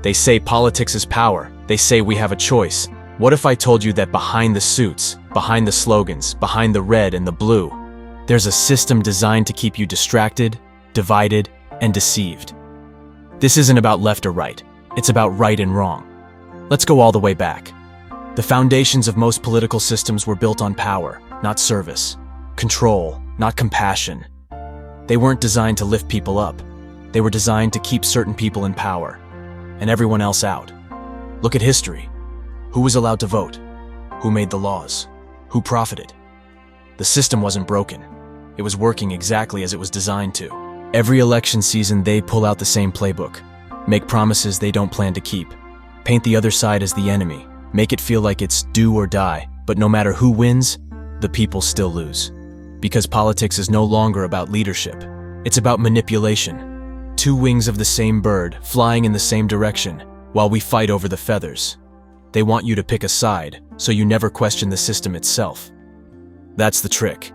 They say politics is power. They say we have a choice. What if I told you that behind the suits, behind the slogans, behind the red and the blue, there's a system designed to keep you distracted, divided, and deceived? This isn't about left or right. It's about right and wrong. Let's go all the way back. The foundations of most political systems were built on power, not service. Control, not compassion. They weren't designed to lift people up. They were designed to keep certain people in power and everyone else out. Look at history. Who was allowed to vote? Who made the laws? Who profited? The system wasn't broken. It was working exactly as it was designed to. Every election season, they pull out the same playbook. Make promises they don't plan to keep. Paint the other side as the enemy. Make it feel like it's do or die. But no matter who wins, the people still lose. Because politics is no longer about leadership. It's about manipulation. Two wings of the same bird, flying in the same direction, while we fight over the feathers. They want you to pick a side, so you never question the system itself. That's the trick.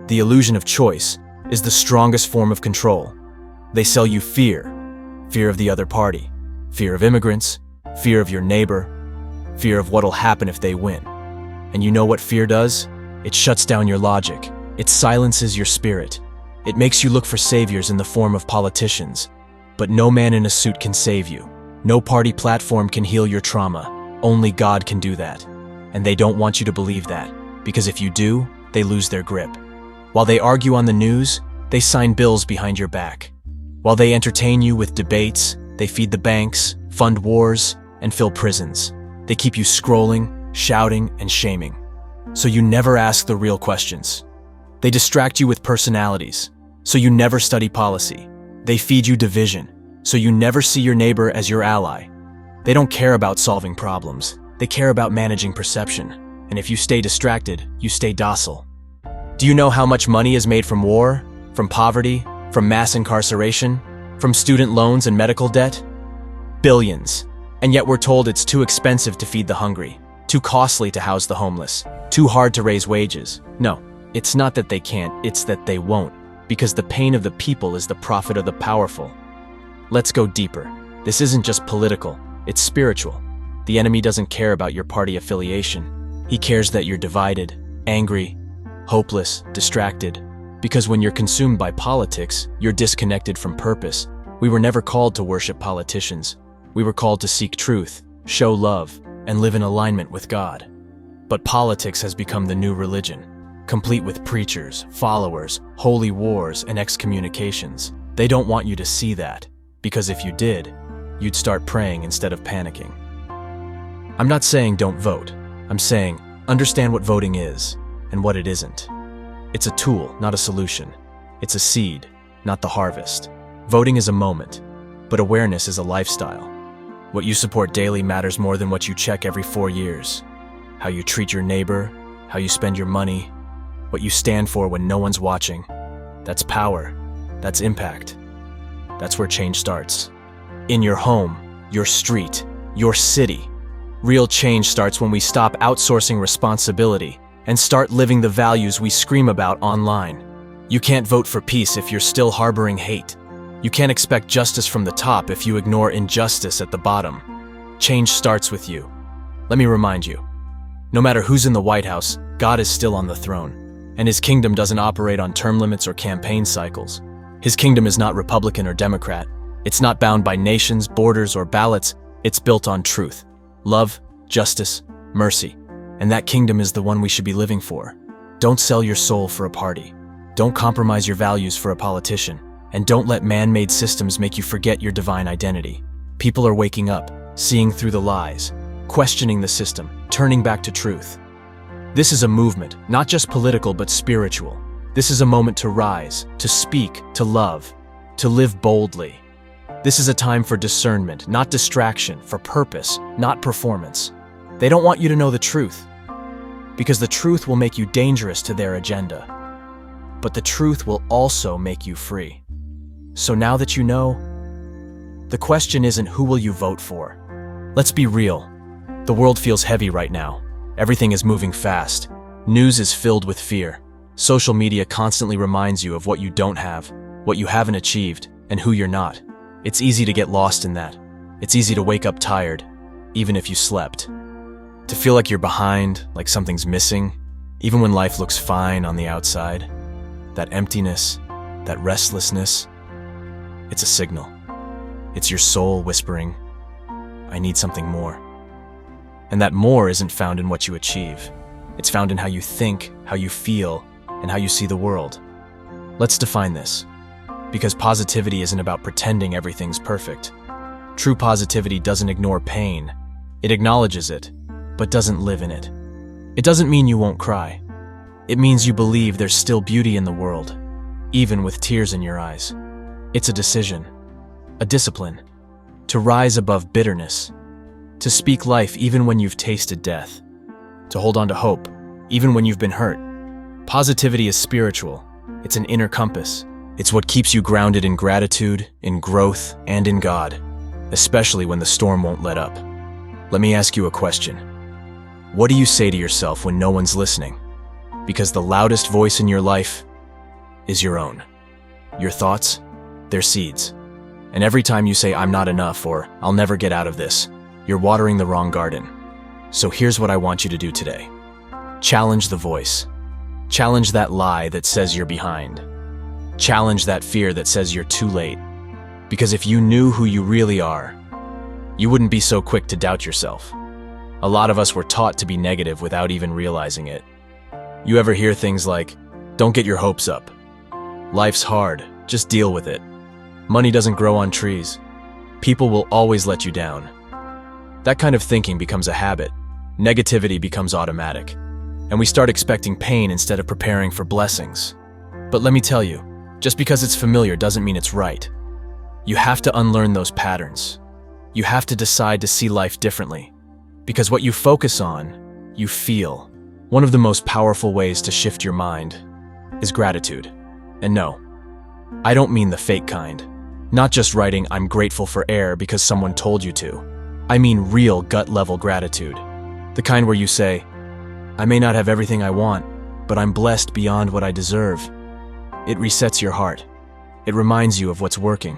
The illusion of choice is the strongest form of control. They sell you fear. Fear of the other party. Fear of immigrants. Fear of your neighbor. Fear of what'll happen if they win. And you know what fear does? It shuts down your logic. It silences your spirit. It makes you look for saviors in the form of politicians. But no man in a suit can save you. No party platform can heal your trauma. Only God can do that. And they don't want you to believe that, because if you do, they lose their grip. While they argue on the news, they sign bills behind your back. While they entertain you with debates, they feed the banks, fund wars, and fill prisons. They keep you scrolling, shouting, and shaming. So you never ask the real questions. They distract you with personalities, so you never study policy. They feed you division, so you never see your neighbor as your ally. They don't care about solving problems. They care about managing perception. And if you stay distracted, you stay docile. Do you know how much money is made from war, from poverty, from mass incarceration, from student loans and medical debt? Billions. And yet we're told it's too expensive to feed the hungry, too costly to house the homeless, too hard to raise wages. No, it's not that they can't, it's that they won't, because the pain of the people is the profit of the powerful. Let's go deeper. This isn't just political, it's spiritual. The enemy doesn't care about your party affiliation. He cares that you're divided, angry, hopeless, distracted. Because when you're consumed by politics, you're disconnected from purpose. We were never called to worship politicians. We were called to seek truth, show love, and live in alignment with God. But politics has become the new religion, complete with preachers, followers, holy wars, and excommunications. They don't want you to see that, because if you did, you'd start praying instead of panicking. I'm not saying don't vote. I'm saying understand what voting is and what it isn't. It's a tool, not a solution. It's a seed, not the harvest. Voting is a moment, but awareness is a lifestyle. What you support daily matters more than what you check every 4 years. How you treat your neighbor, how you spend your money, what you stand for when no one's watching. That's power. That's impact. That's where change starts. In your home, your street, your city. Real change starts when we stop outsourcing responsibility and start living the values we scream about online. You can't vote for peace if you're still harboring hate. You can't expect justice from the top if you ignore injustice at the bottom. Change starts with you. Let me remind you, no matter who's in the White House, God is still on the throne, and His kingdom doesn't operate on term limits or campaign cycles. His kingdom is not Republican or Democrat. It's not bound by nations, borders, or ballots. It's built on truth, love, justice, mercy. And that kingdom is the one we should be living for. Don't sell your soul for a party. Don't compromise your values for a politician. And don't let man-made systems make you forget your divine identity. People are waking up, seeing through the lies, questioning the system, turning back to truth. This is a movement, not just political but spiritual. This is a moment to rise, to speak, to love, to live boldly. This is a time for discernment, not distraction, for purpose, not performance. They don't want you to know the truth, because the truth will make you dangerous to their agenda. But the truth will also make you free. So now that you know, the question isn't who will you vote for. Let's be real. The world feels heavy right now. Everything is moving fast. News is filled with fear. Social media constantly reminds you of what you don't have, what you haven't achieved, and who you're not. It's easy to get lost in that. It's easy to wake up tired, even if you slept. To feel like you're behind, like something's missing, even when life looks fine on the outside. That emptiness, that restlessness, it's a signal. It's your soul whispering, I need something more. And that more isn't found in what you achieve. It's found in how you think, how you feel, and how you see the world. Let's define this. Because positivity isn't about pretending everything's perfect. True positivity doesn't ignore pain. It acknowledges it, but doesn't live in it. It doesn't mean you won't cry. It means you believe there's still beauty in the world, even with tears in your eyes. It's a decision, a discipline, to rise above bitterness, to speak life even when you've tasted death, to hold on to hope, even when you've been hurt. Positivity is spiritual. It's an inner compass. It's what keeps you grounded in gratitude, in growth, and in God, especially when the storm won't let up. Let me ask you a question. What do you say to yourself when no one's listening? Because the loudest voice in your life is your own. Your thoughts, they're seeds. And every time you say, I'm not enough, or I'll never get out of this, you're watering the wrong garden. So here's what I want you to do today. Challenge the voice. Challenge that lie that says you're behind. Challenge that fear that says you're too late. Because if you knew who you really are, you wouldn't be so quick to doubt yourself. A lot of us were taught to be negative without even realizing it. You ever hear things like, don't get your hopes up. Life's hard, just deal with it. Money doesn't grow on trees. People will always let you down. That kind of thinking becomes a habit. Negativity becomes automatic. And we start expecting pain instead of preparing for blessings. But let me tell you, just because it's familiar doesn't mean it's right. You have to unlearn those patterns. You have to decide to see life differently. Because what you focus on, you feel. One of the most powerful ways to shift your mind is gratitude. And no, I don't mean the fake kind. Not just writing, I'm grateful for air because someone told you to. I mean real gut-level gratitude. The kind where you say, I may not have everything I want, but I'm blessed beyond what I deserve. It resets your heart. It reminds you of what's working.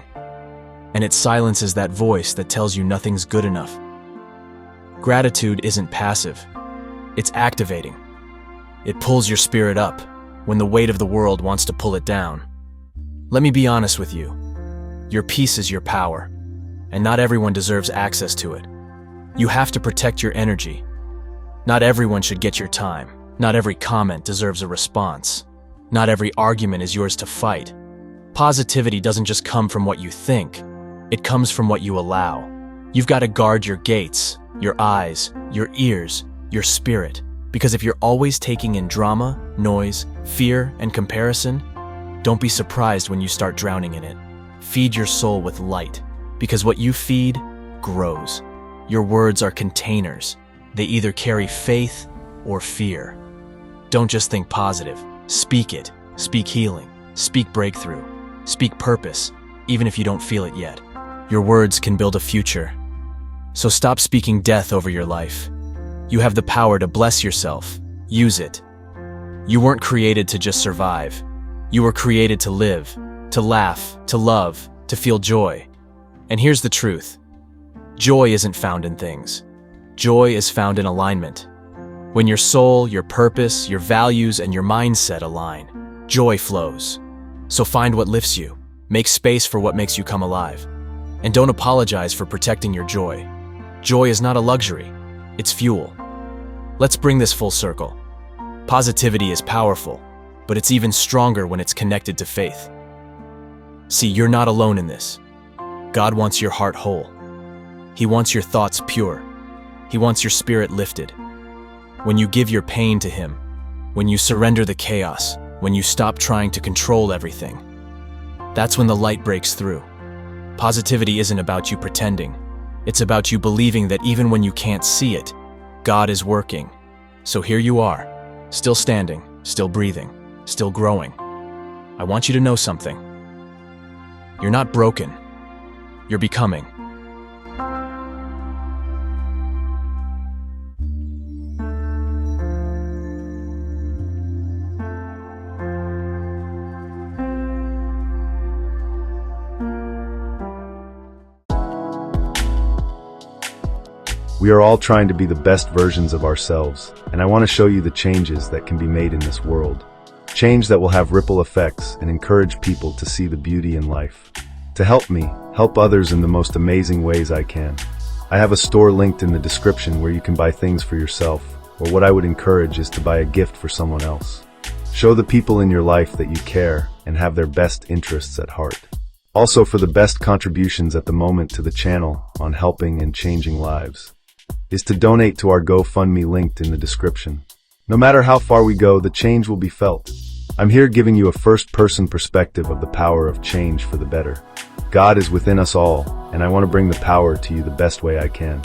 And it silences that voice that tells you nothing's good enough. Gratitude isn't passive. It's activating. It pulls your spirit up when the weight of the world wants to pull it down. Let me be honest with you. Your peace is your power, and not everyone deserves access to it. You have to protect your energy. Not everyone should get your time. Not every comment deserves a response. Not every argument is yours to fight. Positivity doesn't just come from what you think. It comes from what you allow. You've got to guard your gates, your eyes, your ears, your spirit. Because if you're always taking in drama, noise, fear, and comparison, don't be surprised when you start drowning in it. Feed your soul with light. Because what you feed grows. Your words are containers. They either carry faith or fear. Don't just think positive. Speak it. Speak healing. Speak breakthrough. Speak purpose, even if you don't feel it yet. Your words can build a future. So stop speaking death over your life. You have the power to bless yourself. Use it. You weren't created to just survive. You were created to live, to laugh, to love, to feel joy. And here's the truth. Joy isn't found in things. Joy is found in alignment. When your soul, your purpose, your values, and your mindset align, joy flows. So find what lifts you. Make space for what makes you come alive. And don't apologize for protecting your joy. Joy is not a luxury. It's fuel. Let's bring this full circle. Positivity is powerful, but it's even stronger when it's connected to faith. See, you're not alone in this. God wants your heart whole. He wants your thoughts pure. He wants your spirit lifted. When you give your pain to Him, when you surrender the chaos, when you stop trying to control everything, that's when the light breaks through. Positivity isn't about you pretending. It's about you believing that even when you can't see it, God is working. So here you are, still standing, still breathing, still growing. I want you to know something. You're not broken. You're becoming. We are all trying to be the best versions of ourselves, and I want to show you the changes that can be made in this world. Change that will have ripple effects and encourage people to see the beauty in life. To help me, help others in the most amazing ways I can. I have a store linked in the description where you can buy things for yourself, or what I would encourage is to buy a gift for someone else. Show the people in your life that you care and have their best interests at heart. Also, for the best contributions at the moment to the channel on helping and changing lives, is to donate to our GoFundMe linked in the description. No matter how far we go, the change will be felt. I'm here giving you a first-person perspective of the power of change for the better. God is within us all, and I want to bring the power to you the best way I can.